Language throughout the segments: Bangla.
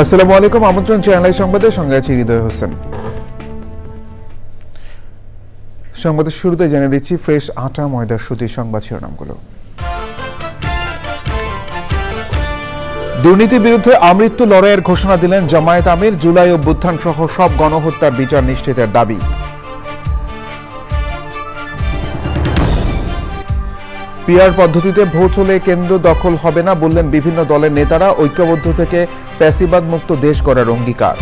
আসসালামু আলাইকুম, আমন্ত্রণ চ্যানেল সংবাদের সঙ্গে আছি হৃদয় হোসেন। সংবাদের শুরুতে জেনে দিচ্ছি ফ্রেশ আটা ময়দার সুতির সংবাদ শিরোনামগুলো। দুর্নীতির বিরুদ্ধে আমৃত্যু লড়াইয়ের ঘোষণা দিলেন জামায়াত আমির। জুলাই অভ্যুত্থান সহ সব গণহত্যার বিচার নিশ্চিতের দাবি। পিআর পদ্ধতিতে ভোট হলে কেন্দ্র দখল হবে না বললেন বিভিন্ন দলের নেতারা। ঐক্যবদ্ধ থেকে ফ্যাসিবাদ মুক্ত দেশ গড়ার অঙ্গীকার।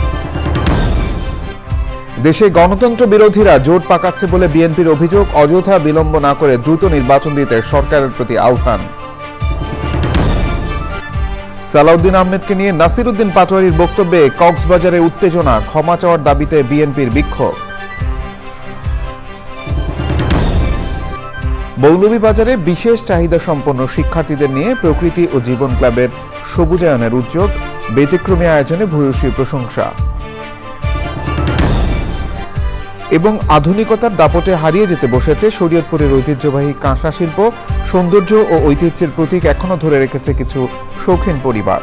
দেশে গণতন্ত্র বিরোধীরা জোট পাকাচ্ছে বলে বিএনপির অভিযোগ। অযথা বিলম্ব না করে দ্রুত নির্বাচন দিতে সরকারের প্রতি আহ্বান। সালাউদ্দিন আহমেদকে নিয়ে নাসির উদ্দিন পাটোয়ারির বক্তব্যে কক্সবাজারে উত্তেজনা। ক্ষমা চাওয়ার দাবিতে বিএনপির বিক্ষোভ। মৌলভীবাজারে বিশেষ চাহিদা সম্পন্ন শিক্ষার্থীদের নিয়ে প্রকৃতি ও জীবন ক্লাবের সবুজায়নের উদ্যোগ। ব্যতিক্রমী আয়োজনে ভূয়সী প্রশংসা। এবং আধুনিকতার দাপটে হারিয়ে যেতে বসেছে শরীয়তপুরের ঐতিহ্যবাহী কাঁসা শিল্প। সৌন্দর্য ও ঐতিহ্যের প্রতীক এখনো ধরে রেখেছে কিছু শৌখিন পরিবার।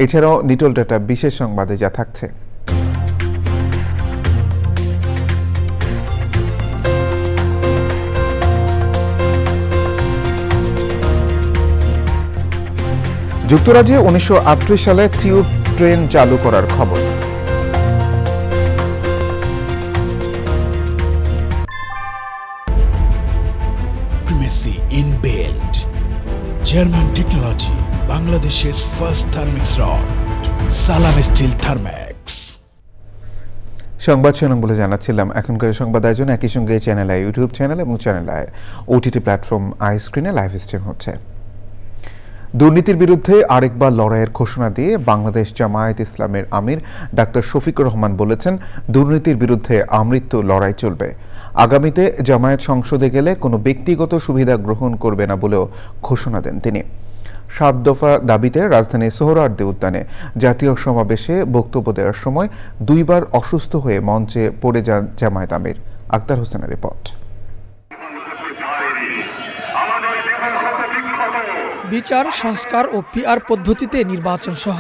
এছাড়াও নিটল ডাটা বিশেষ সংবাদে যা থাকছে। যুক্তরাজ্যে 1938 সালে টিউব ট্রেন চালু করার খবর। Primacy in build. German technology. Bangladesh's first thermix rod. Salam Steel Thermex. সংবাদ শিরোনাম বলে জানাচ্ছিলাম। এখনকার সংবাদ আয়োজন একই সঙ্গে চ্যানেল আই ইউটিউব চ্যানেল এবং channel I OTT platform I স্ক্রিনে লাইভ স্ট্রিম হচ্ছে। দুর্নীতির বিরুদ্ধে আরেকবার লড়াইয়ের ঘোষণা দিয়ে বাংলাদেশ জামায়াত ইসলামের আমির ডাক্তার শফিকুর রহমান বলেছেন, দুর্নীতির বিরুদ্ধে আমৃত্যু লড়াই চলবে। আগামীতে জামায়াত সংসদে গেলে কোনো ব্যক্তিগত সুবিধা গ্রহণ করবে না বলেও ঘোষণা দেন তিনি। 7 দফা দাবিতে রাজধানীর সোহরাওয়ার্দী উদ্যানে জাতীয় সমাবেশে বক্তব্য দেওয়ার সময় 2 বার অসুস্থ হয়ে মঞ্চে পড়ে যান জামায়াত আমির। আক্তার হোসেনের রিপোর্ট। বিচার সংস্কার ও পিআর পদ্ধতিতে নির্বাচন সহ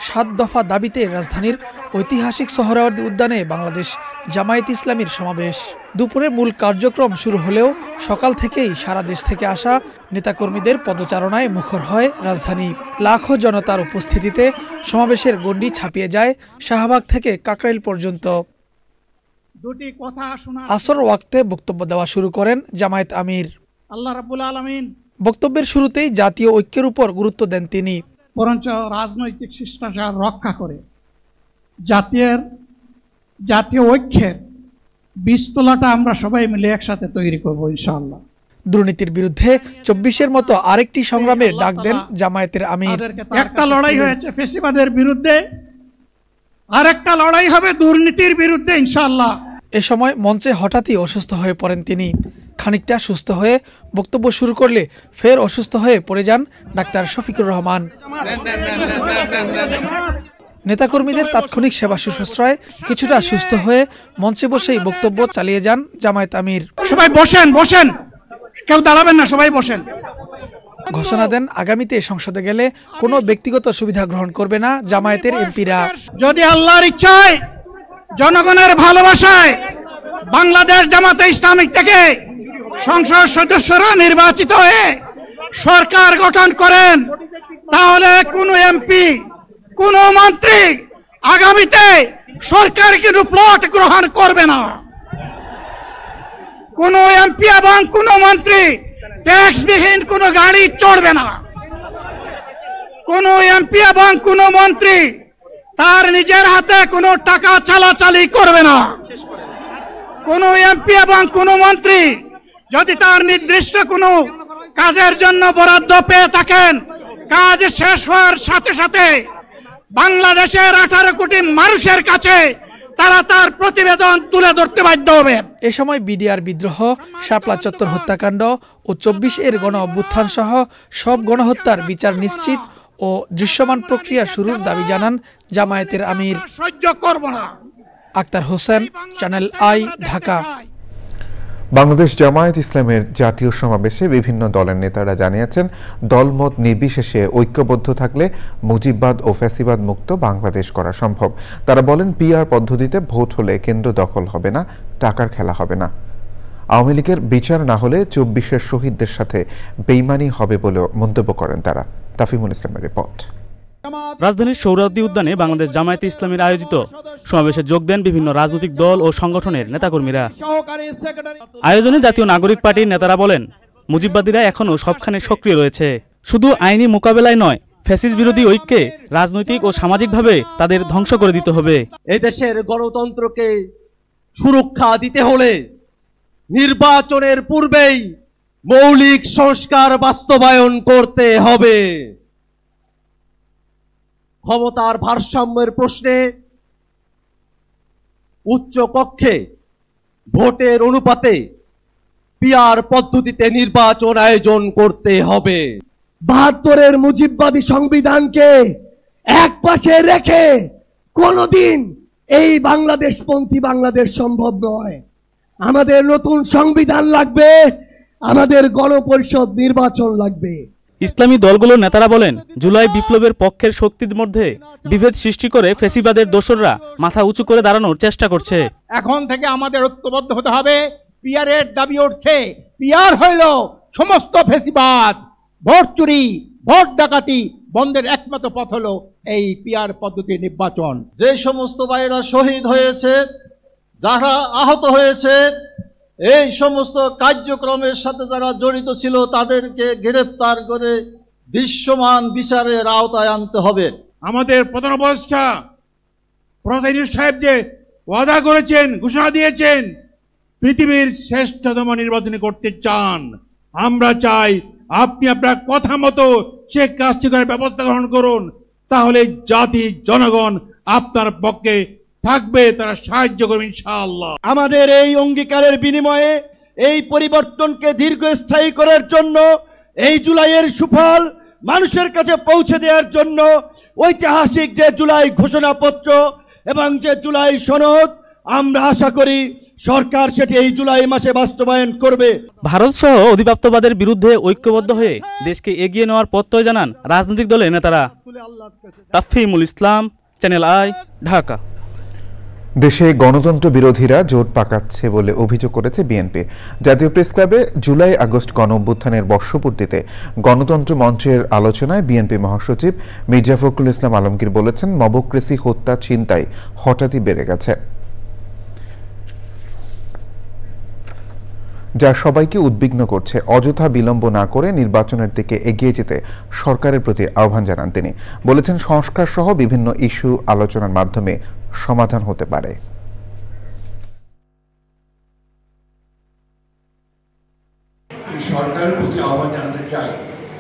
7 দফা দাবিতে রাজধানীর ঐতিহাসিক সোহরাওয়ার্দী উদ্যানে বাংলাদেশ জামায়াত ইসলামীর সমাবেশ। দুপুরে মূল কার্যক্রম শুরু হলেও সকাল থেকেই সারা দেশ থেকে আসা নেতাকর্মীদের পদচারণায় মুখর হয় রাজধানী। লাখো জনতার উপস্থিতিতে সমাবেশের গণ্ডি ছাপিয়ে যায় শাহবাগ থেকে কাকরাইল পর্যন্ত। আসর ওয়াক্তে বক্তব্য দেওয়া শুরু করেন জামায়াত আমির। আল্লাহ রাব্বুল আলামিন বক্তব্যের শুরুতেই জাতীয় ঐক্যের উপর গুরুত্ব দেন তিনি। বরঞ্চ রাজনৈতিক শিষ্টাচার রক্ষা করে জাতীয় ঐক্যের বীজতলাটা আমরা সবাই মিলে একসাথে তৈরি করব ইনশাআল্লাহ। দুর্নীতির বিরুদ্ধে 24-এর মতো আরেকটি সংগ্রামের ডাক দেন জামায়াতের আমির। একটা লড়াই হয়েছে ফ্যাসিবাদের বিরুদ্ধে, আরেকটা লড়াই হবে দুর্নীতির বিরুদ্ধে ইনশাআল্লাহ। এ সময় মঞ্চে হঠাৎই অসুস্থ হয়ে পড়েন তিনি। খানিকটা সুস্থ হয়ে বক্তব্য শুরু করলে ফের অসুস্থ হয়ে পড়ে যান ডাক্তার শফিকুর রহমান। নেতাকর্মীদের তাৎক্ষণিক সেবা শুশ্রূষায় কিছুটা সুস্থ হয়ে মঞ্চে বসেই বক্তব্য চালিয়ে যান জামায়াত আমির। সবাই বসেন, কেউ দাঁড়াবেন না, সবাই বসেন। ঘোষণা দেন আগামীতে সংসদে গেলে কোনো ব্যক্তিগত সুবিধা গ্রহণ করবে না জামায়াতের এমপিরা। যদি আল্লাহর ইচ্ছায়, জনগণের ভালোবাসায় বাংলাদেশ জামাতে ইসলামী থেকে সংসদ সদস্যরা নির্বাচিত হয়ে সরকার গঠন করেন, তাহলে কোনো এমপি, কোনো মন্ত্রী আগামীতে সরকার কিন্তু প্লট গ্রহণ করবে না। কোনো এমপি এবং কোনো মন্ত্রী ট্যাক্সবিহীন কোনো গাড়ি চড়বে না। কোনো এমপি এবং কোনো মন্ত্রী তার নিজের হাতে কোনো টাকা চালাচালি করবে না। কোনো এমপি এবং কোনো মন্ত্রী যদি তার নির্দিষ্ট কোনো কাজের জন্য বরাদ্দ পেয়ে থাকেন, কাজ শেষ হওয়ার সাথে সাথে বাংলাদেশের 18 কোটি মানুষের কাছে তারা তার প্রতিবেদন তুলে ধরতে বাধ্য হবে। এ সময় বিডিআর বিদ্রোহ, শাপলা চত্বর হত্যাকাণ্ড ও 24-এর গণ অভ্যুত্থান সহ সব গণহত্যার বিচার নিশ্চিত ও দৃশ্যমান প্রক্রিয়া শুরুর দাবি জানান জামায়াতের আমির। সহ্য করব না। Akhtar Hossain, channel I, Dhaka. বাংলাদেশ জামায়াত ইসলামের জাতীয় সমাবেশে বিভিন্ন দলের নেতারা জানিয়েছেন দলমত নির্বিশেষে ঐক্যবদ্ধ থাকলে মুজিববাদ ও ফ্যাসিবাদ মুক্ত বাংলাদেশ করা সম্ভব। তারা বলেন পিআর পদ্ধতিতে ভোট হলে কেন্দ্র দখল হবে না, টাকার খেলা হবে না। আওয়ামী লীগের বিচার না হলে 24-এর শহীদদের সাথে বেইমানি হবে বলেও মন্তব্য করেন তারা। তাফিমুল ইসলামের রিপোর্ট। রাজধানীর সোহরাওয়ার্দী উদ্যানে বাংলাদেশ জামায়াতে ইসলামীর আয়োজিত সমাবেশে যোগ দেন বিভিন্ন রাজনৈতিক দল ও সংগঠনের নেতাকর্মীরা। আয়োজনে জাতীয় নাগরিক পার্টির নেতারা বলেন, মুজিববাদীরা এখনও সবখানে সক্রিয় রয়েছে। শুধু আইনি মোকাবেলায় নয়, ফ্যাসিস্ট বিরোধী ঐক্যে রাজনৈতিক ও সামাজিকভাবে তাদের ধ্বংস করে দিতে হবে। এই দেশের গণতন্ত্রকে সুরক্ষা দিতে হলে নির্বাচনের পূর্বেই মৌলিক সংস্কার বাস্তবায়ন করতে হবে। ক্ষমতার ভারসাম্যের প্রশ্নে উচ্চ কক্ষে ভোটের অনুপাতে পিআর পদ্ধতিতে নির্বাচন আয়োজন করতে হবে। ৭২-এর মুজিববাদী সংবিধানকে এক পাশে রেখে কোনোদিন এই বাংলাদেশপন্থী বাংলাদেশ সম্ভব নয়। আমাদের নতুন সংবিধান লাগবে, আমাদের গণপরিষদ নির্বাচন লাগবে। ইসলামী দলগুলোর নেতারা বলেন, জুলাই বিপ্লবের পক্ষের শক্তির মধ্যে বিভেদ সৃষ্টি করে ফ্যাসিবাদের দোসররা মাথা উঁচু করে দাঁড়ানোর চেষ্টা করছে। এখন থেকে আমাদের ঐক্যবদ্ধ হতে হবে। পিআরের দাবি উঠছে, পিআর হইল সমস্ত ফ্যাসিবাদ, ভোট চুরি, ভোট ডাকাতি বন্ধের একমাত্র পথ হলো এই পিআর পদ্ধতির নির্বাচন। যে সমস্ত ভাইরা শহীদ হয়েছে, যারা আহত হয়েছে, এই সমস্ত কার্যক্রমের সাথে যারা জড়িত ছিল তাদেরকে গ্রেফতার করে দৃশ্যমান বিচারের আওতায় আনতে হবে। আমাদের প্রধান উপদেষ্টা প্রধান সাহেব যে ওয়াদা করেছেন, ঘোষণা দিয়েছেন, পৃথিবীর শ্রেষ্ঠতম নির্বাচন করতে চান। আমরা চাই আপনি আপনার কথা মতো সে কাজটি করার ব্যবস্থা গ্রহণ করুন, তাহলে জাতি জনগণ আপনার পক্ষে থাকবে, তারা সাহায্য করবে ইনশাআল্লাহ। আমাদের এই অঙ্গীকারের বিনিময়ে এই পরিবর্তনকে দীর্ঘস্থায়ী করার জন্য, এই জুলাইয়ের সুফল মানুষের কাছে পৌঁছে দেওয়ার জন্য ঐতিহাসিক যে জুলাই ঘোষণাপত্র এবং যে জুলাই সনদ, আমরা আশা করি সরকার সেটি এই জুলাই মাসে বাস্তবায়ন করবে। ভারত সহ অধিবাপ্তবাদের বিরুদ্ধে ঐক্যবদ্ধ হয়ে দেশকে এগিয়ে নেওয়ার প্রত্যয় জানান রাজনৈতিক দলের নেতারা। তাফিমুল ইসলাম, চ্যানেল আই, ঢাকা। দেশে গণতন্ত্র বিরোধীরা জোট পাকাচ্ছে বলে অভিযোগ করেছে বিএনপি। জাতীয় প্রেস ক্লাবে জুলাই আগস্ট গণ অভ্যুত্থানের বর্ষপূর্তিতে গণতন্ত্র মঞ্চের আলোচনায় বিএনপি মহাসচিব মির্জা ফখরুল ইসলাম আলমগীর বলেছেন, মবক্রেসি, হত্যা, ছিনতাই হঠাৎই বেড়ে গেছে, যা সবাইকে উদ্বিগ্ন করছে। অযথা বিলম্ব না করে নির্বাচনের দিকে এগিয়ে যেতে সরকারের প্রতি আহ্বান জানান তিনি। বলেছেন, সংস্কার সহ বিভিন্ন ইস্যু আলোচনার মাধ্যমে সমাধান হতে পারে। সরকারের প্রতি আহ্বান জানাতে চাই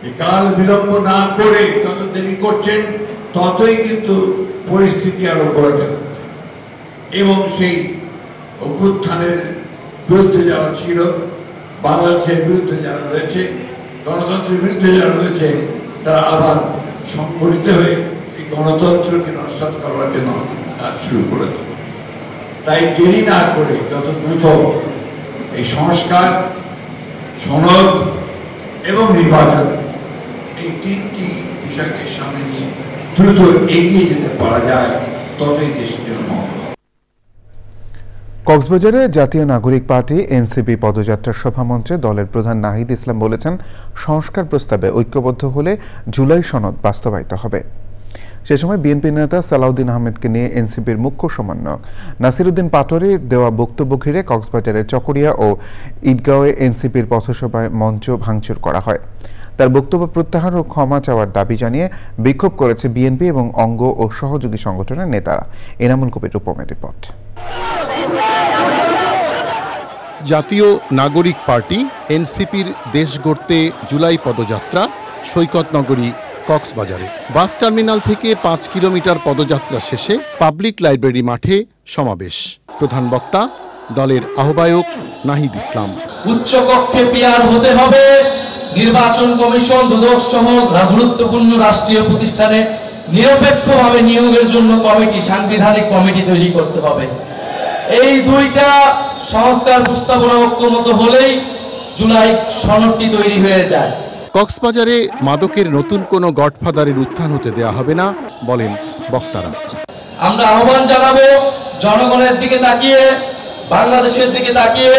যে কাল বিলম্ব না করে যত দেরি করছেন ততই কিন্তু পরিস্থিতি আরো বড় হচ্ছে এবং সেই অভ্যুত্থানের বিরুদ্ধে যারা ছিল, বাংলাদেশের বিরুদ্ধে যারা রয়েছে, গণতন্ত্রের বিরুদ্ধে যারা রয়েছে, তারা আবার সংগঠিত হয়ে এই গণতন্ত্রকে নস্যাৎ করার জন্য কাজ শুরু করেছে। তাই দেরি না করে যত দ্রুত এই সংস্কার, সনদ এবং নির্বাচন, এই তিনটি বিষয়কে সামনে নিয়ে দ্রুত এগিয়ে যেতে পারা যায়, ততই দেশের জন্য মঙ্গল। কক্সবাজারে জাতীয় নাগরিক পার্টি এনসিপি পদযাত্রার সভামঞ্চে দলের প্রধান নাহিদ ইসলাম বলেছেন, সংস্কার প্রস্তাবে ঐক্যবদ্ধ হলে জুলাই সনদ বাস্তবায়িত হবে। সে সময় বিএনপি নেতা সালাউদ্দিন আহমেদকে নিয়ে এনসিপির মুখ্য সমন্বয়ক নাসিরউদ্দিন পাটোয়ারির দেওয়া বক্তব্য ঘিরে কক্সবাজারের চকরিয়া ও ঈদগাঁওয়ে এনসিপির পথসভায় মঞ্চ ভাঙচুর করা হয়। তার বক্তব্য প্রত্যাহার ও ক্ষমা চাওয়ার দাবি জানিয়ে বিক্ষোভ করেছে বিএনপি এবং অঙ্গ ও সহযোগী সংগঠনের নেতারা। এনামুল কবির রূপমের রিপোর্ট। জাতীয় নাগরিক পার্টি এনসিপির দেশ গড়তে জুলাই পদযাত্রা সৈকতনগরী কক্সবাজারে। বাস টার্মিনাল থেকে 5 কিলোমিটার পদযাত্রা শেষে পাবলিক লাইব্রেরি মাঠে সমাবেশ। প্রধান বক্তা দলের আহ্বায়ক নাহিদ ইসলাম। উচ্চকক্ষে পিআর হতে হবে, নির্বাচন কমিশন, দুদক সহ গুরুত্বপূর্ণ রাষ্ট্রীয় প্রতিষ্ঠানে নিরপেক্ষভাবে নিয়োগের জন্য কমিটি, সাংবিধানিক কমিটি তৈরি করতে হবে। এই দুইটা সংস্কার প্রস্তাবনা ঐক্যমত হলেই জুলাই সনদটি তৈরি হয়ে যায়। কক্সবাজারে মাদকের নতুন কোনো গডফাদারের উত্থান হতে দেয়া হবে না বলেন বক্তারা। আমরা আহ্বান জানাবো জনগণের দিকে তাকিয়ে, বাংলাদেশের দিকে তাকিয়ে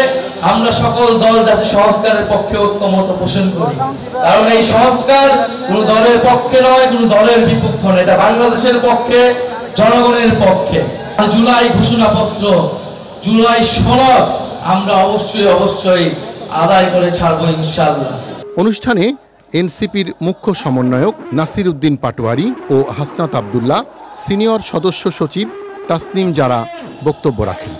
আমরা সকল দল যাতে সংস্কারের পক্ষে ঐক্যমত পোষণ করি, কারণ এই সংস্কার কোন দলের পক্ষে নয়, কোন দলের বিপক্ষে নয়, এটা বাংলাদেশের পক্ষে, জনগণের পক্ষে। জুলাই ঘোষণাপত্র, জুলাই সনদ আমরা অবশ্যই আদায় করে ছাড়বো ইনশাআল্লাহ। অনুষ্ঠানে এনসিপির মুখ্য সমন্বয়ক নাসির উদ্দিন পাটোয়ারি ও হাসনাত আব্দুল্লাহ, সিনিয়র সদস্য সচিব তাসনিম জারা বক্তব্য রাখেন।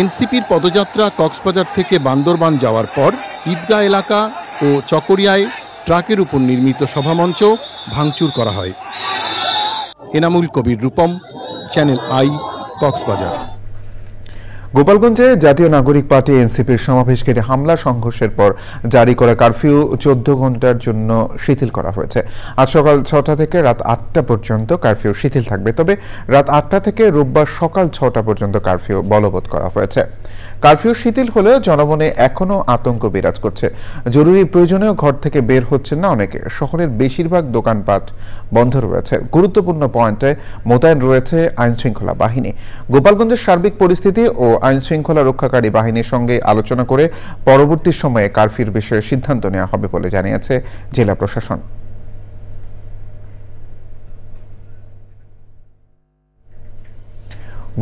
এনসিপির পদযাত্রা কক্সবাজার থেকে বান্দরবান যাওয়ার পর ঈদগাহ এলাকা ও চকরিয়ায় ট্রাকের উপর নির্মিত সভামঞ্চ ভাঙচুর করা হয়। Enamul Kabir Rupam, channel I, Cox's Bazar. গোপালগঞ্জে জাতীয় নাগরিক পার্টি এনসিপির সমাবেশ ঘিরে হামলা সংঘর্ষের পর জারি করা কারফিউ 14 ঘন্টার জন্য শিথিল করা হয়েছে। আজ সকাল 6টা থেকে রাত 8টা পর্যন্ত কারফিউ শিথিল থাকবে, তবে রাত 8টা থেকে রোববার সকাল 6টা পর্যন্ত কারফিউ বলবৎ করা হয়েছে। কারফিউ শিথিল হলেও জনমনে এখনও আতঙ্ক বিরাজ করছে। জরুরি প্রয়োজনেও ঘর থেকে বের হচ্ছেন না অনেকে। শহরের বেশিরভাগ দোকানপাট বন্ধ রয়েছে। গুরুত্বপূর্ণ পয়েন্টে মোতায়েন রয়েছে আইনশৃঙ্খলা বাহিনী। গোপালগঞ্জের সার্বিক পরিস্থিতি ও আইনশৃঙ্খলা রক্ষাকারী বাহিনীর সঙ্গে আলোচনা করে পরবর্তী সময়ে কারফিউর বিষয়ে সিদ্ধান্ত নেওয়া হবে বলে জানিয়েছে জেলা প্রশাসন।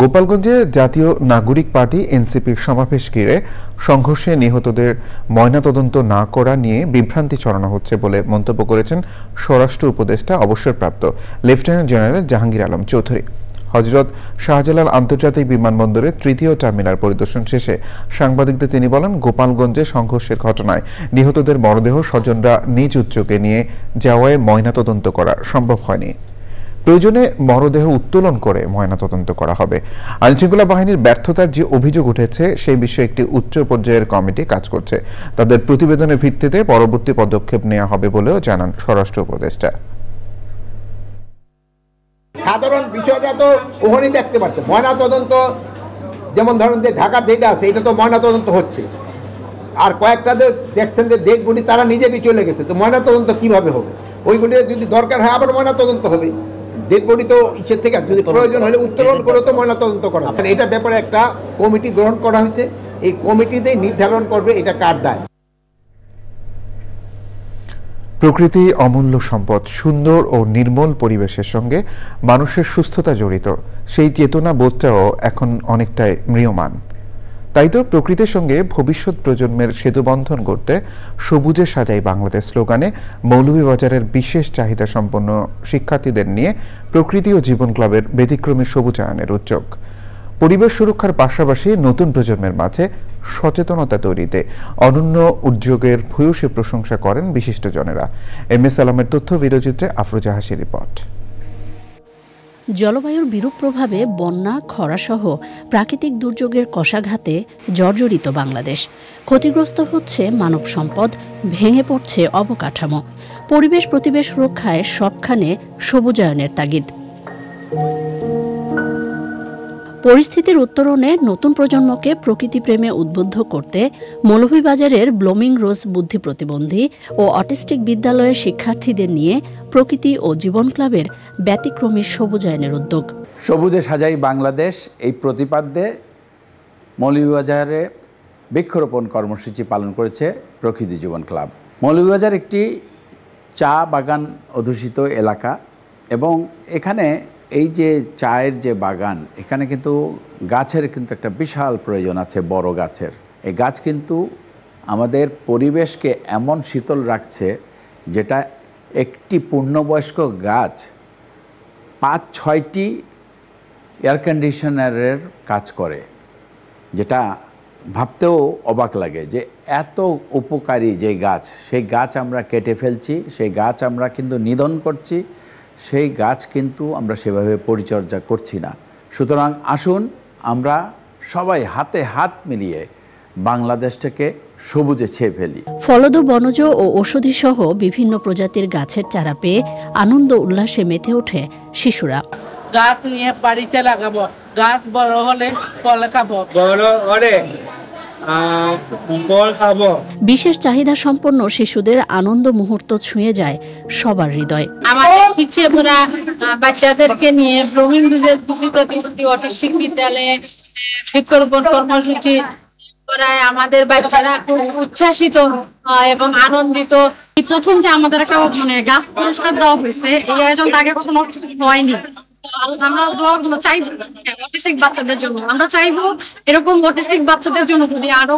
গোপালগঞ্জে জাতীয় নাগরিক পার্টি এনসিপির সমাবেশ ঘিরে সংঘর্ষে নিহতদের ময়নাতদন্ত না করা নিয়ে বিভ্রান্তি ছড়ানো হচ্ছে বলে মন্তব্য করেছেন স্বরাষ্ট্র উপদেষ্টা অবসরপ্রাপ্ত লেফটেন্যান্ট জেনারেল জাহাঙ্গীর আলম চৌধুরী। হযরত শাহজালাল আন্তর্জাতিক বিমানবন্দরের ৩য় টার্মিনাল পরিদর্শন শেষে সাংবাদিকদের তিনি বলেন, গোপালগঞ্জে সংঘর্ষের ঘটনায় নিহতদের মরদেহ স্বজনরা নিজ উদ্যোগে নিয়ে যাওয়ায় ময়নাতদন্ত করা সম্ভব হয়নি। প্রয়োজনে মরদেহ উত্তোলন করে ময়নাতদন্ত করা হবে। আইনশৃঙ্খলা বাহিনীর ব্যর্থতার যে অভিযোগ উঠেছে সেই বিষয়ে একটি উচ্চ পর্যায়ের কমিটি কাজ করছে। তাদের প্রতিবেদনের ভিত্তিতে পরবর্তী পদক্ষেপ নেওয়া হবে বলেও জানান স্বরাষ্ট্র উপদেষ্টা। সাধারণ বিষয়টা তো ওখানেই দেখতে পারতো। ময়নাতদন্ত যেমন ধরেন যে ঢাকার যেটা আছে এটা তো ময়নাতদন্ত হচ্ছে, আর কয়েকটা যে দেখছেন যে ডেডগুলি তারা নিজেরই চলে গেছে, তো ময়নাতদন্ত কিভাবে হবে? ওইগুলি যদি দরকার হয় আবার ময়নাতদন্ত হবে। ডেড বডি তো ইচ্ছের থেকে যদি প্রয়োজন হলে উত্তোলন করে তো ময়নাতদন্ত করা হবে। এটা ব্যাপারে একটা কমিটি গ্রহণ করা হয়েছে, এই কমিটিতেই নির্ধারণ করবে এটা কার দায়। প্রকৃতি অমূল্য সম্পদ। সুন্দর ও নির্মল পরিবেশের সঙ্গে মানুষের সুস্থতা জড়িত। সেই চেতনা বোধটাও এখন অনেকটাই ম্রিয়মাণ। তাই তো প্রকৃতির সঙ্গে ভবিষ্যৎ প্রজন্মের সেতুবন্ধন করতে সবুজে সাজাই বাংলাদেশ স্লোগানে মৌলভীবাজারের বিশেষ চাহিদা সম্পন্ন শিক্ষার্থীদের নিয়ে প্রকৃতি ও জীবন ক্লাবের ব্যতিক্রমী সবুজায়নের উদ্যোগ। পরিবেশ সুরক্ষার পাশাপাশি নতুন প্রজন্মের মাঝে সচেতনতা তৈরিতে অনন্য উদ্যোগের ভূয়সী প্রশংসা করেন বিশিষ্টজনেরা। এমএস আলমের তথ্য ভিডিওচিত্রে আফরোজা হাসির রিপোর্ট। জলবায়ুর বিরূপ প্রভাবে বন্যা, খরাসহ প্রাকৃতিক দুর্যোগের কষাঘাতে জর্জরিত বাংলাদেশ। ক্ষতিগ্রস্ত হচ্ছে মানব সম্পদ, ভেঙে পড়ছে অবকাঠামো। পরিবেশ প্রতিবেশ রক্ষায় সবখানে সবুজায়নের তাগিদ। পরিস্থিতির উত্তরণে নতুন প্রজন্মকে প্রকৃতিপ্রেমে উদ্বুদ্ধ করতে মৌলভীবাজারের ব্লুমিং রোজ বুদ্ধি প্রতিবন্ধী ও অটিস্টিক বিদ্যালয়ের শিক্ষার্থীদের নিয়ে প্রকৃতি ও জীবন ক্লাবের ব্যতিক্রমী সবুজায়নের উদ্যোগ। সবুজে সাজাই বাংলাদেশ এই প্রতিপাদ্যে মৌলভীবাজারে বৃক্ষরোপণ কর্মসূচি পালন করেছে প্রকৃতি জীবন ক্লাব। মৌলভীবাজার একটি চা বাগান অধ্যুষিত এলাকা এবং এখানে এই যে চায়ের যে বাগান, এখানে কিন্তু গাছের কিন্তু একটা বিশাল প্রয়োজন আছে, বড় গাছের। এই গাছ কিন্তু আমাদের পরিবেশকে এমন শীতল রাখছে যেটা একটি পূর্ণবয়স্ক গাছ 5-6টি এয়ার কন্ডিশনারের কাজ করে, যেটা ভাবতেও অবাক লাগে যে এত উপকারী যে গাছ, সেই গাছ আমরা কেটে ফেলছি, সেই গাছ আমরা কিন্তু নিধন করছি, সেই গাছ কিন্তু আমরা সেভাবে পরিচর্যা করছি না। সুতরাং আসুন আমরা সবাই হাতে হাত মিলিয়ে বাংলাদেশটাকে সবুজে ছেয়ে ফেলি। ফলদ, বনজ ও ঔষধি সহ বিভিন্ন প্রজাতির গাছের চারা পেয়ে আনন্দ উল্লাসে মেতে ওঠে শিশুরা। গাছ নিয়ে বাড়িতে লাগাবো, গাছ বড় হলে ফল খাবো, বড় হলে ফল খাবো। বিশেষ চাহিদা সম্পন্ন শিশুদের আনন্দ মুহূর্ত ছুঁয়ে যায় সবার হৃদয়। আমাদের পিছিয়ে পড়া বাচ্চাদেরকে নিয়ে ব্লুমিং রোজের বুদ্ধি প্রতিবন্ধী অটিস্টিক বিদ্যালয়ে বৃক্ষরোপণ কর্মসূচি করায় আমাদের বাচ্চারা খুব উচ্ছ্বাসিত এবং আনন্দিত। প্রথম যে আমাদের একটা গাছ পুরস্কার দেওয়া হয়েছে, এই আয়োজন আগে কখনো হয়নি। আমরা দোয়া চাইবো অটিস্টিক বাচ্চাদের জন্য, আমরা চাইবো এরকম অটিস্টিক বাচ্চাদের জন্য যদি আরো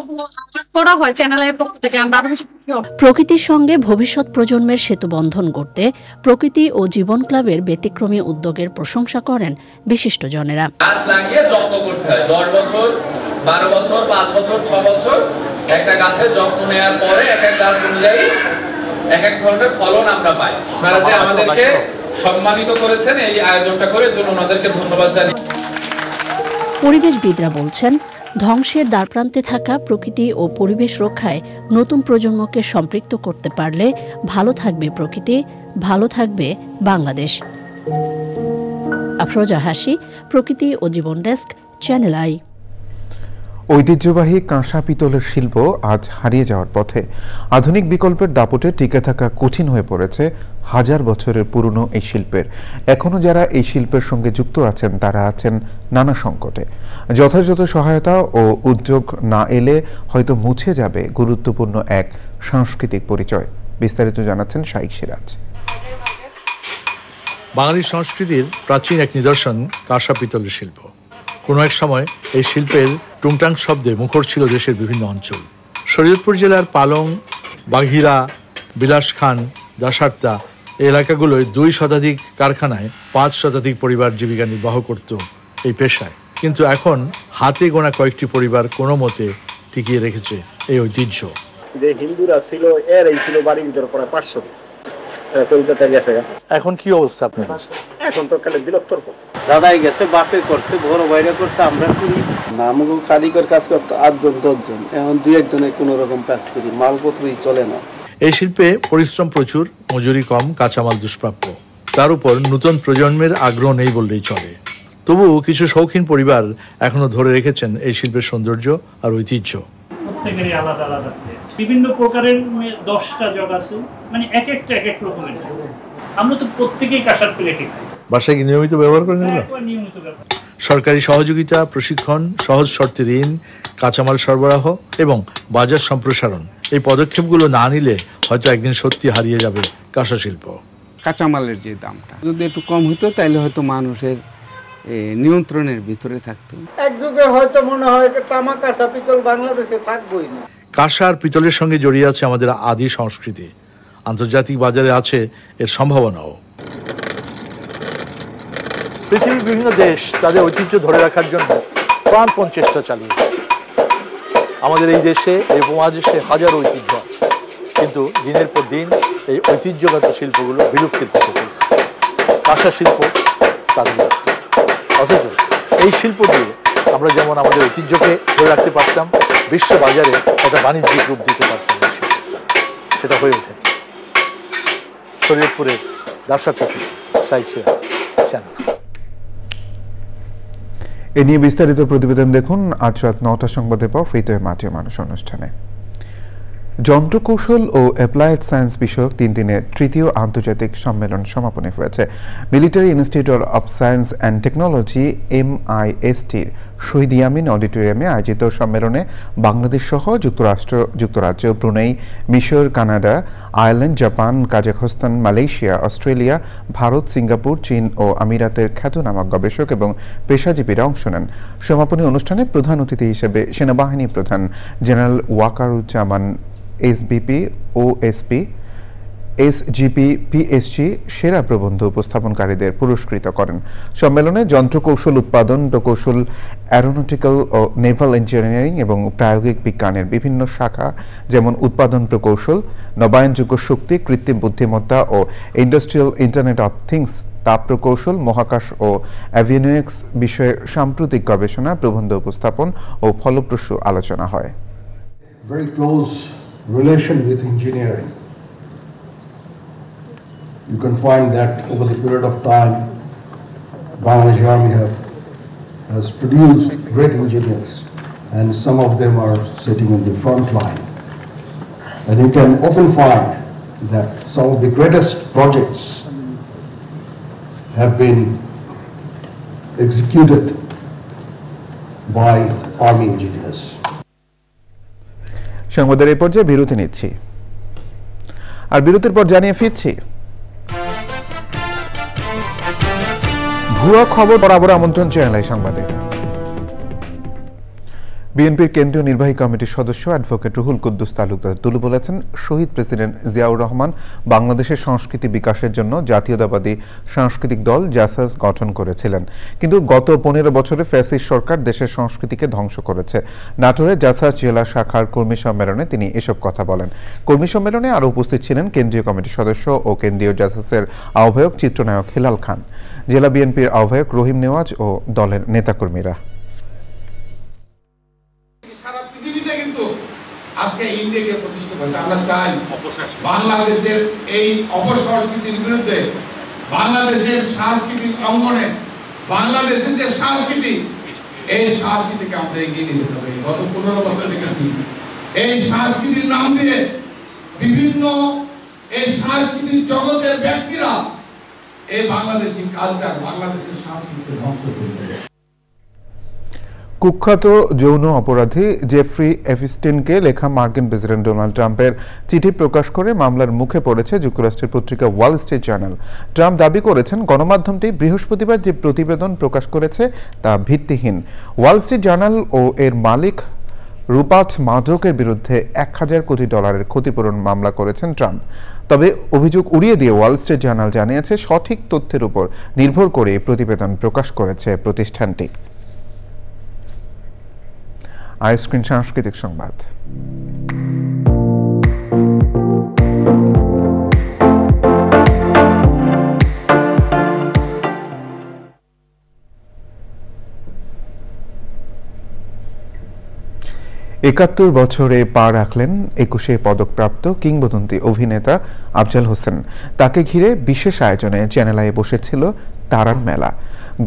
করা হয় চ্যানেলের পক্ষ থেকে, আমরা আরো বেশি খুশি হব। প্রকৃতির সঙ্গে ভবিষ্যৎ প্রজন্মের সেতু বন্ধন করতে প্রকৃতি ও জীবন ক্লাবের ব্যতিক্রমী উদ্যোগের প্রশংসা করেন বিশিষ্টজনেরা। গাছ লাগিয়ে যত্ন করতে হয়, 10 বছর 12 বছর 5 বছর 6 বছর একটা গাছের যত্ন নেওয়ার পরে এক এক গাছ অনুযায়ী এক এক ধরনের ফলন আমরা পাই। আপনারা যে আমাদেরকে সম্মানিত করেছেন এই আয়োজনটা করে, জন্য ওনাদেরকে ধন্যবাদ জানাই। পরিবেশবিদরা বলছেন, ধ্বংসের দ্বারপ্রান্তে থাকা প্রকৃতি ও পরিবেশ রক্ষায় নতুন প্রজন্মকে সম্পৃক্ত করতে পারলে ভালো থাকবে প্রকৃতি, ভালো থাকবে বাংলাদেশ। আফরোজা হাসি, প্রকৃতি ও জীবন ডেস্ক, চ্যানেল আই। ঐতিহ্যবাহী কাঁসা পিতলের শিল্প আজ হারিয়ে যাওয়ার পথে। আধুনিক বিকল্পের দাপটে টিকে থাকা কঠিন হয়ে পড়েছে হাজার বছরের পুরনো এই শিল্পের। এখনও যারা এই শিল্পের সঙ্গে যুক্ত আছেন তারা আছেন নানা সংকটে। যথাযথ সহায়তা ও উদ্যোগ না এলে হয়তো মুছে যাবে গুরুত্বপূর্ণ এক সাংস্কৃতিক পরিচয়। বিস্তারিত জানাচ্ছেন শাইখ সিরাজ। বাঙালি সংস্কৃতির প্রাচীন এক নিদর্শন কাঁসা পিতলের শিল্প। কোনো এক সময় এই শিল্পের টুংটাং শব্দে মুখর ছিল দেশের বিভিন্ন অঞ্চল। শরীয়তপুর জেলার পালং, বাঘিরা, বিলাসখান, দাসার্তা এই এলাকাগুলোয় 2 শতাধিক কারখানায় 5 শতাধিক পরিবার জীবিকা নির্বাহ করত এই পেশায়। কিন্তু এখন হাতে গোনা কয়েকটি পরিবার কোনো মতে টিকিয়ে রেখেছে এই ঐতিহ্য। যে হিন্দুরা ছিল এই ছিল বাড়ির ভিতরে প্রায় 500। এখন কি অবস্থা আপনার? এখন তো খালি বিরক্তর দাদাই গেছে, বাপে করছে, বড় ভাইরা করছে, আমরা করি না। আমাকে কারিগর কাজ করতো 8 জন 10 জন, এখন 2-1 জনে কোনো রকম কাজ করি, মালপত্রই চলে না। এই শিল্পে পরিশ্রম প্রচুর, মজুরি কম, কাঁচামাল দুষ্প্রাপ্য। তার উপর নতুন প্রজন্মের আগ্রহ নেই বললেই চলে। তবুও কিছু শৌখিন পরিবার এখনো ধরে রেখেছেন এই শিল্পের সৌন্দর্য আর ঐতিহ্য। প্রত্যেকেরই আলাদা আলাদা বিভিন্ন প্রকারের 10টা জগ আছে, মানে এক একটা এক এক রকমের। আমরা তো প্রত্যেকেই কাঁসার প্লেটে খাই। বাসায় কি নিয়মিত ব্যবহার করেন এগুলো? নিয়মিত ব্যবহার। সরকারি সহযোগিতা, প্রশিক্ষণ, সহজ শর্তে ঋণ, কাঁচামাল সরবরাহ এবং বাজার সম্প্রসারণ এই পদক্ষেপগুলো না নিলে হয়তো একদিন সত্যি হারিয়ে যাবে কাঁসা শিল্প। কাঁচামালের যে দামটা যদি একটু কম হতো তাহলে হয়তো মানুষের নিয়ন্ত্রণের ভিতরে থাকতো। এক যুগে হয়তো মনে হয় তামা কাঁসা পিতল বাংলাদেশে থাকবোই না। কাঁসা আর পিতলের সঙ্গে জড়িয়ে আছে আমাদের আদি সংস্কৃতি। আন্তর্জাতিক বাজারে আছে এর সম্ভাবনাও। পৃথিবীর বিভিন্ন দেশ তাদের ঐতিহ্য ধরে রাখার জন্য প্রাণপণ চেষ্টা চালিয়েছে। আমাদের এই দেশে, এই উপমহাদেশে হাজারো ঐতিহ্য আছে, কিন্তু দিনের পর দিন এই ঐতিহ্যগত শিল্পগুলো বিলুপ্তির পথে চলছে। কাঁসা শিল্প তাদের লক্ষ্য। অথচ এই শিল্প দিয়ে আমরা যেমন আমাদের ঐতিহ্যকে ধরে রাখতে পারতাম, বিশ্ব বাজারে একটা বাণিজ্যিক রূপ দিতে পারতাম, সেটা হয়ে ওঠে। শরীয়তপুরের দাসার্তা থেকে শাইখ সিরাজ, চ্যানেল। এ নিয়ে বিস্তারিত প্রতিবেদন দেখুন আজ রাত 9টা সংবাদের পর ফিরতে মাটির মানুষ অনুষ্ঠানে। যন্ত্রকৌশল ও অ্যাপ্লায়েড সায়েন্স বিষয়ক 3 দিনের তৃতীয় আন্তর্জাতিক সম্মেলন সমাপনী হয়েছে military institute of science and technology MISTর শহীদ ইয়ামিন অডিটোরিয়ামে আয়োজিত সম্মেলনে বাংলাদেশ সহ যুক্তরাষ্ট্র, যুক্তরাজ্য, ব্রুনেই, মিশর, Canada, Ireland, Japan, Kazakhstan, Malaysia, Australia, Bharat, Singapore, চীন ও আমিরাতের খ্যাতনামা গবেষক এবং পেশাজীবীরা অংশ নেন। সমাপনী অনুষ্ঠানে প্রধান অতিথি হিসেবে সেনাবাহিনী প্রধান general Wakeruzzaman SBP, OSP, SGP, PSG সেরা প্রবন্ধ উপস্থাপনকারীদের পুরস্কৃত করেন। সম্মেলনে যন্ত্রকৌশল উৎপাদন প্রকৌশল, অ্যারোনটিক্যাল ও নেভাল ইঞ্জিনিয়ারিং এবং প্রায়োগিক বিজ্ঞানের বিভিন্ন শাখা যেমন উৎপাদন প্রকৌশল, নবায়নযোগ্য শক্তি, কৃত্রিম বুদ্ধিমত্তা ও ইন্ডাস্ট্রিয়াল ইন্টারনেট অফ থিংস, তাপ প্রকৌশল, মহাকাশ ও অ্যাভিওনিক্স বিষয়ে সাম্প্রতিক গবেষণা, প্রবন্ধ উপস্থাপন ও ফলপ্রসূ আলোচনা হয়। Very close relation with engineering. You can find that over the period of time Bangladesh Army has produced great engineers, and some of them are sitting in the front line. And you can often find that some of the greatest projects have been executed by Army engineers. সংবাদের এই পর্যায়ে বিরতি নিচ্ছি, আর বিরতির পর জানিয়ে ফিরছি ভুয়া খবর বরাবর আমন্ত্রণ চ্যানেল সংবাদে। বিএনপির কেন্দ্রীয় নির্বাহী কমিটির সদস্য অ্যাডভোকেট রুহুল কুদ্দুস তালুকদার তুলে বলেছেন, শহীদ প্রেসিডেন্ট জিয়াউর রহমান বাংলাদেশের সংস্কৃতি বিকাশের জন্য জাতীয়তাবাদী সাংস্কৃতিক দল জাসাস গঠন করেছিলেন, কিন্তু গত 15 বছরে ফ্যাসিস্ট সরকার দেশের সংস্কৃতিকে ধ্বংস করেছে। নাটোরে জাসাস জেলা শাখার কর্মী সম্মেলনে তিনি এসব কথা বলেন। কর্মী সম্মেলনে আরও উপস্থিত ছিলেন কেন্দ্রীয় কমিটির সদস্য ও কেন্দ্রীয় জাসাসের আহ্বায়ক চিত্রনায়ক হিলাল খান, জেলা বিএনপির আহ্বায়ক রহিম নেওয়াজ ও দলের নেতাকর্মীরা। আজকে ইন্ডিয়াকে প্রতিষ্ঠিত করতে আমরা চাই বাংলাদেশের এই অপসংস্কৃতির বিরুদ্ধে, বাংলাদেশের সাংস্কৃতিক অঙ্গনে বাংলাদেশের যে সংস্কৃতি, এই সংস্কৃতিকে আমরা এগিয়ে নিতে হবে। গত 15 বছর দেখেছি এই সংস্কৃতির নাম দিয়ে বিভিন্ন এই সাংস্কৃতিক জগতের ব্যক্তিরা এই বাংলাদেশি কালচার, বাংলাদেশের সংস্কৃতি ধ্বংস করে। কুখ্যাত যৌন অপরাধী জেফ্রি এফস্টিনকে লেখা মার্কিন প্রেসিডেন্ট ডোনাল্ড ট্রাম্পের চিঠি প্রকাশ করে মামলার মুখে পড়েছে যুক্তরাষ্ট্রের পত্রিকা ওয়াল স্ট্রিট জার্নাল। ট্রাম্প দাবি করেছেন, গণমাধ্যমটি বৃহস্পতিবার যে প্রতিবেদন প্রকাশ করেছে তা ভিত্তিহীন। ওয়াল স্ট্রিট জার্নাল ও এর মালিক রুপার্ট মার্ডকের বিরুদ্ধে $1000 কোটি ক্ষতিপূরণ মামলা করেছেন ট্রাম্প। তবে অভিযোগ উড়িয়ে দিয়ে ওয়াল স্ট্রিট জার্নাল জানিয়েছে, সঠিক তথ্যের উপর নির্ভর করে প্রতিবেদন প্রকাশ করেছে প্রতিষ্ঠানটি। আইস্ক্রিন সাংস্কৃতিক সংবাদ। একাত্তর বছরে পা রাখলেন 21 পদকপ্রাপ্ত কিংবদন্তি অভিনেতা আফজাল হোসেন। তাকে ঘিরে বিশেষ আয়োজনে চ্যানেল আইয়ে বসেছিল তারার মেলা।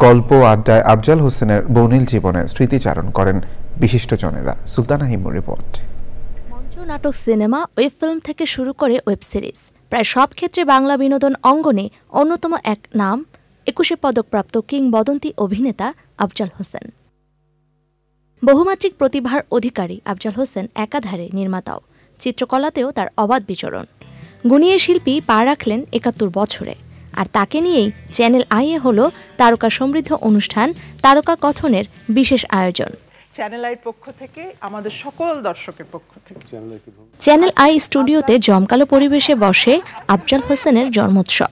গল্প আড্ডায় আফজাল হোসেনের বর্ণিল জীবনে স্মৃতিচারণ করেন বিশিষ্টজনেরা। সুলতানা হিমুর রিপোর্ট। মঞ্চ, নাটক, সিনেমা, ওয়েব ফিল্ম থেকে শুরু করে ওয়েব সিরিজ, প্রায় সব ক্ষেত্রে বাংলা বিনোদন অঙ্গনে অন্যতম এক নাম 21 পদকপ্রাপ্ত কিংবদন্তি অভিনেতা আফজাল হোসেন। বহুমাত্রিক প্রতিভার অধিকারী আফজাল হোসেন একাধারে নির্মাতাও, চিত্রকলাতেও তার অবাধ বিচরণ। গুণীয় শিল্পী পা রাখলেন 71 বছরে, আর তাকে নিয়েই চ্যানেল আইয়ে হলো তারকা সমৃদ্ধ অনুষ্ঠান তারকা কথনের বিশেষ আয়োজন। চ্যানেল আইয়ের পক্ষ থেকে আমাদের সকল দর্শকের পক্ষ থেকে চ্যানেল আই স্টুডিওতে জমকালো পরিবেশে বসে আফজাল হোসেনের জন্মোৎসব।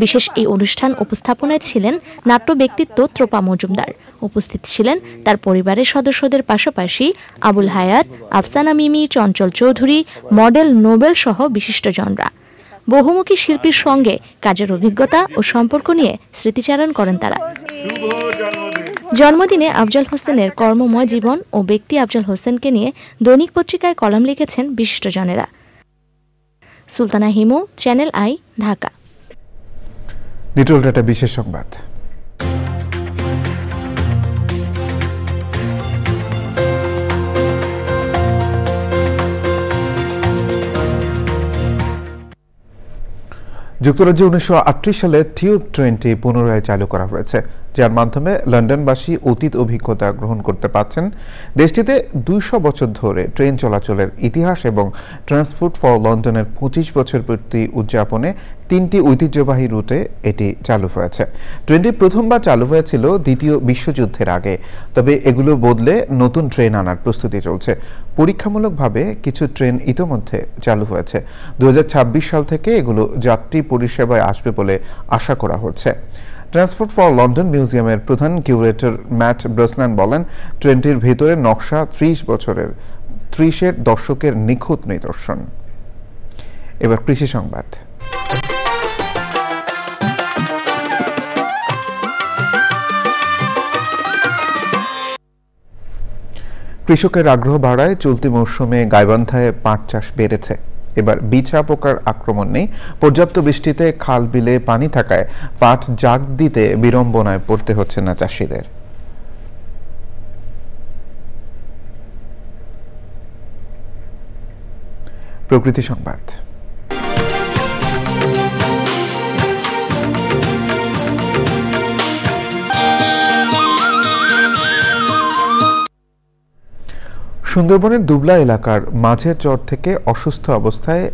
বিশেষ এই অনুষ্ঠান উপস্থাপনায় ছিলেন নাট্য ব্যক্তিত্ব ত্রোপা মজুমদার। উপস্থিত ছিলেন তার পরিবারের সদস্যদের পাশাপাশি আবুল হায়াত, আফসানা মিমি, চঞ্চল চৌধুরী, মডেল নোবেল সহ বিশিষ্টজনরা। বহুমুখী শিল্পীর সঙ্গে কাজের অভিজ্ঞতা ও সম্পর্ক নিয়ে স্মৃতিচারণ করেন তারা। জন্মদিনে আফজাল হোসেনের কর্মময় জীবন ও ব্যক্তি আফজাল হোসেনকে নিয়ে দৈনিক পত্রিকায় কলাম লিখেছেন বিশিষ্টজনেরা। Sultana Himu, channel I, Dhaka. নিটল ডাটা বিশেষ সংবাদ। যুক্তরাজ্যে 1938 সালে টিউব ট্রেনটি পুনরায় চালু করা হয়েছে, যার মাধ্যমে লন্ডনবাসী অতীত অভিজ্ঞতা গ্রহণ করতে পারছেন। দেশটিতে 200 বছর ধরে ট্রেন চলাচলের ইতিহাস এবং ট্রান্সপোর্ট ফর লন্ডনের 25 বছর পূর্তি উদযাপনে 3টি ঐতিহ্যবাহী রুটে এটি চালু হয়েছে। ট্রেনটি প্রথমবার চালু হয়েছিল দ্বিতীয় বিশ্বযুদ্ধের আগে, তবে এগুলো বদলে নতুন ট্রেন আনার প্রস্তুতি চলছে। পরীক্ষামূলকভাবে কিছু ট্রেন ইতোমধ্যে চালু হয়েছে। 2026 সাল থেকে এগুলো যাত্রী পরিষেবায় আসবে বলে আশা করা হচ্ছে। ট্রান্সপোর্ট ফর লন্ডন মিউজিয়ামের প্রধান কিউরেটর ম্যাট ব্রসনান বলেন, ট্রেনটির ভেতরের নকশা 30-এর দশকের নিখুঁত নিদর্শন। এবার কৃষি সংবাদ। কৃষকের আগ্রহ বাড়ায় চলতি মৌসুমে গাইবান্ধায় পাট চাষ বেড়েছে। এবার বিছা পোকার আক্রমণ নেই, পর্যাপ্ত বৃষ্টিতে খাল বিলে পানি থাকায় পাট জাগ দিতে বিড়ম্বনায় পড়তে হচ্ছে না চাষিদের। প্রকৃতি সংবাদ। সুন্দরবনের দুবলা এলাকার মাঝের চর থেকে অসুস্থ অবস্থায়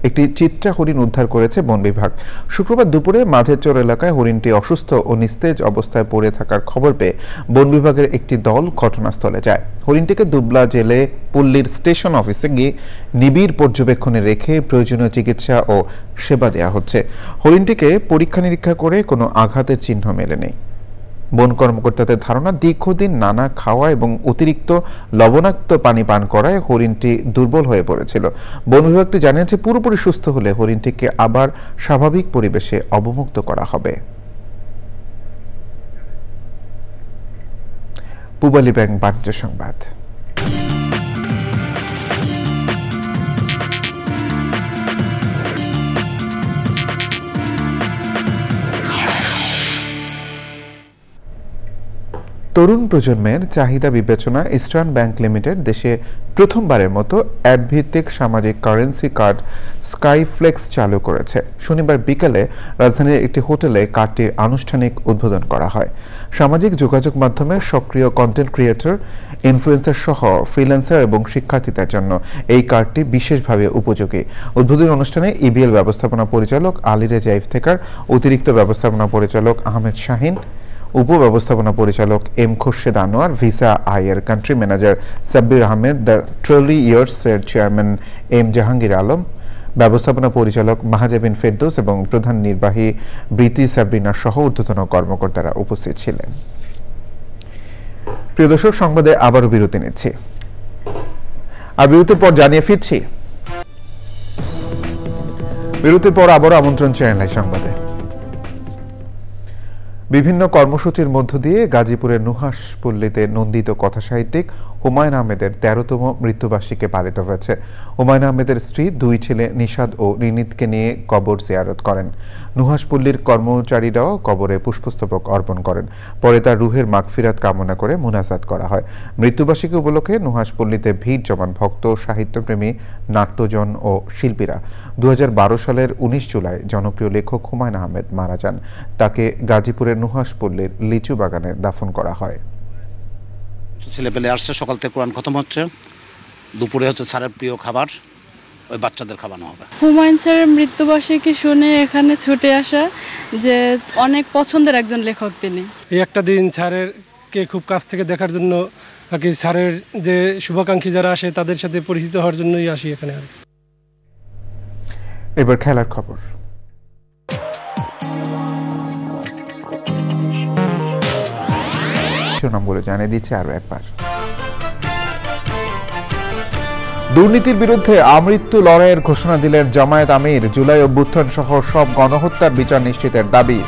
একটি চিত্রা হরিণ উদ্ধার করেছে বন বিভাগ। শুক্রবার দুপুরে মাঝের চর এলাকায় হরিণটি অসুস্থ ও নিস্তেজ অবস্থায় পড়ে থাকার খবর পেয়ে বন বিভাগের একটি দল ঘটনাস্থলে যায়। হরিণটিকে দুবলা জেলে পল্লীর স্টেশন অফিসে গিয়ে নিবিড় পর্যবেক্ষণে রেখে প্রয়োজনীয় চিকিৎসা ও সেবা দেওয়া হচ্ছে। হরিণটিকে পরীক্ষা নিরীক্ষা করে কোনো আঘাতের চিহ্ন মেলেনি। বন কর্মকর্তাদের ধারণা, দীর্ঘদিন নানা খাওয়া এবং অতিরিক্ত লবণাক্ত পানি পান করায় হরিণটি দুর্বল হয়ে পড়েছিল। বন বিভাগটি জানিয়েছে পুরোপুরি সুস্থ হলে হরিণটিকে আবার স্বাভাবিক পরিবেশে অবমুক্ত করা হবে। পূবালী ব্যাংক বাণিজ্য সংবাদ। তরুণ প্রজন্মের চাহিদা বিবেচনা ইস্টার্ন ব্যাংক লিমিটেড দেশে প্রথমবারের মতো অ্যাডভিত্তিক সামাজিক কারেন্সি কার্ড স্কাইফ্লেক্স চালু করেছে। শনিবার বিকেলে রাজধানীর একটি হোটেলে কার্ডটির আনুষ্ঠানিক উদ্বোধন করা হয়। সামাজিক যোগাযোগ মাধ্যমে সক্রিয় কন্টেন্ট ক্রিয়েটর, ইনফ্লুয়েন্সার সহ ফ্রিল্যান্সার এবং শিক্ষার্থীদের জন্য এই কার্ডটি বিশেষভাবে উপযোগী। উদ্বোধন অনুষ্ঠানে ইবিএল ব্যবস্থাপনা পরিচালক আলী রেজা ইফতেখার, অতিরিক্ত ব্যবস্থাপনা পরিচালক আহমেদ শাহিন, উপব্যবস্থাপনা পরিচালক এম খোরশেদ আনোয়ার, ভিসা আইয়ের country manager Sabbir Ahmed, the trolley ইয়ার্সের চেয়ারম্যান এম জাহাঙ্গীর আলম, ব্যবস্থাপনা পরিচালক মাহাজাবিন ফেরদৌস এবং প্রধান নির্বাহী বৃতি সাবরিনা সহ ঊর্ধ্বতন কর্মকর্তারা উপস্থিত ছিলেন। প্রিয় দর্শক, সংবাদে আবারও বিরতি নিচ্ছি, আর বিরতির পর জানিয়ে ফিরছি। বিরতির পর আবারও আমন্ত্রণ চ্যানেল সংবাদে। বিভিন্ন কর্মসূচির মধ্য দিয়ে গাজীপুরের নুহাশপল্লীতে নন্দিত কথাসাহিত্যিক হুমায়ুন আহমেদের ১৩তম মৃত্যুবার্ষিকী পালিত হয়েছে। হুমায়ুন আহমেদের স্ত্রী, দুই ছেলে নিশাদ ও রিনিতকে নিয়ে কবর জিয়ারত করেন। নুহাশপল্লীর কর্মচারীরাও কবরে পুষ্পস্তবক অর্পণ করেন। পরে তার রুহের মাগফিরাত কামনা করে মুনাজাত করা হয়। মৃত্যুবার্ষিকী উপলক্ষে নুহাশপল্লীতে ভিড় জমান ভক্ত, সাহিত্যপ্রেমী, নাট্যজন ও শিল্পীরা। ২০১২ সালের ১৯ জুলাই জনপ্রিয় লেখক হুমায়ুন আহমেদ মারা যান। তাকে গাজীপুরের নুহাশপল্লীর লিচু বাগানে দাফন করা হয়। ছেলেপেলে আসছে, সকাল থেকে কোরআন খতম হচ্ছে, দুপুরে হচ্ছে স্যারের প্রিয় খাবার, ওই বাচ্চাদের খাওয়ানো হবে। হুমায়ুন স্যারের মৃত্যুবার্ষিকী শুনে এখানে ছুটে আসা, যে অনেক পছন্দের একজন লেখক তিনি। এই একটা দিন স্যারেরকে খুব কাছ থেকে দেখার জন্য, আর কি স্যারের যে শুভাকাঙ্ক্ষী যারা আসে তাদের সাথে পরিচিত হওয়ার জন্যই আসি এখানে। এবার খেলার খবর। নামগুলো জানিয়ে দিচ্ছে আরো একবার। দুর্নীতির বিরুদ্ধে আমৃত্যু লড়াইয়ের ঘোষণা দিলেন জামায়াত আমির। জুলাই অভ্যুত্থান সহ সব গণহত্যার বিচার নিশ্চিতের দাবি।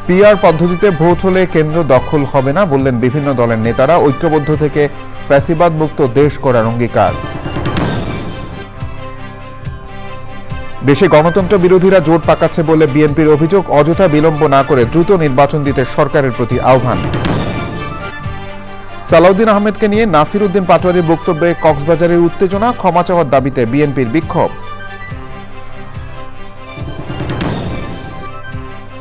পিআর পদ্ধতিতে ভোট হলে কেন্দ্র দখল হবে না বললেন বিভিন্ন দলের নেতারা। ঐক্যবদ্ধ থেকে ফ্যাসিবাদ মুক্ত দেশ করার অঙ্গীকার। দেশে গণতন্ত্র বিরোধীরা জোট পাকাচ্ছে বলে বিএনপির অভিযোগ। অযথা বিলম্ব না করে দ্রুত নির্বাচন দিতে সরকারের প্রতি আহ্বান। সালাউদ্দিন আহমেদকে নিয়ে নাসির উদ্দিন পাটোয়ারির বক্তব্যে কক্সবাজারের উত্তেজনা, ক্ষমা চাওয়ার দাবিতে বিএনপির বিক্ষোভ।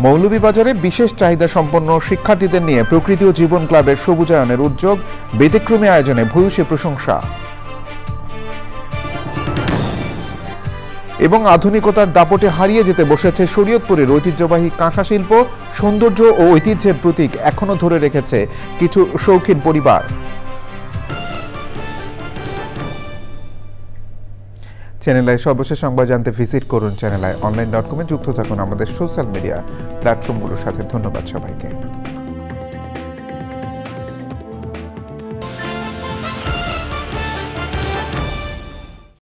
মৌলভীবাজারে বিশেষ চাহিদা সম্পন্ন শিক্ষার্থীদের নিয়ে প্রকৃতি ও জীবন ক্লাবের সবুজায়নের উদ্যোগ, ব্যতিক্রমী আয়োজনে ভূয়সী প্রশংসা। এবং আধুনিকতার দাপটে হারিয়ে যেতে বসেছে শরীয়তপুরের ঐতিহ্যবাহী কাঁসা শিল্প। সৌন্দর্য ও ঐতিহ্যের প্রতীক এখনো ধরে রেখেছে কিছু শৌখিন পরিবার। চ্যানেল আই সর্বশেষ সংবাদ জানতে ভিজিট করুন চ্যানেল আই অনলাইন.com-এ। যুক্ত থাকুন আমাদের সোশ্যাল মিডিয়া প্ল্যাটফর্মগুলোর সাথে। ধন্যবাদ সবাইকে।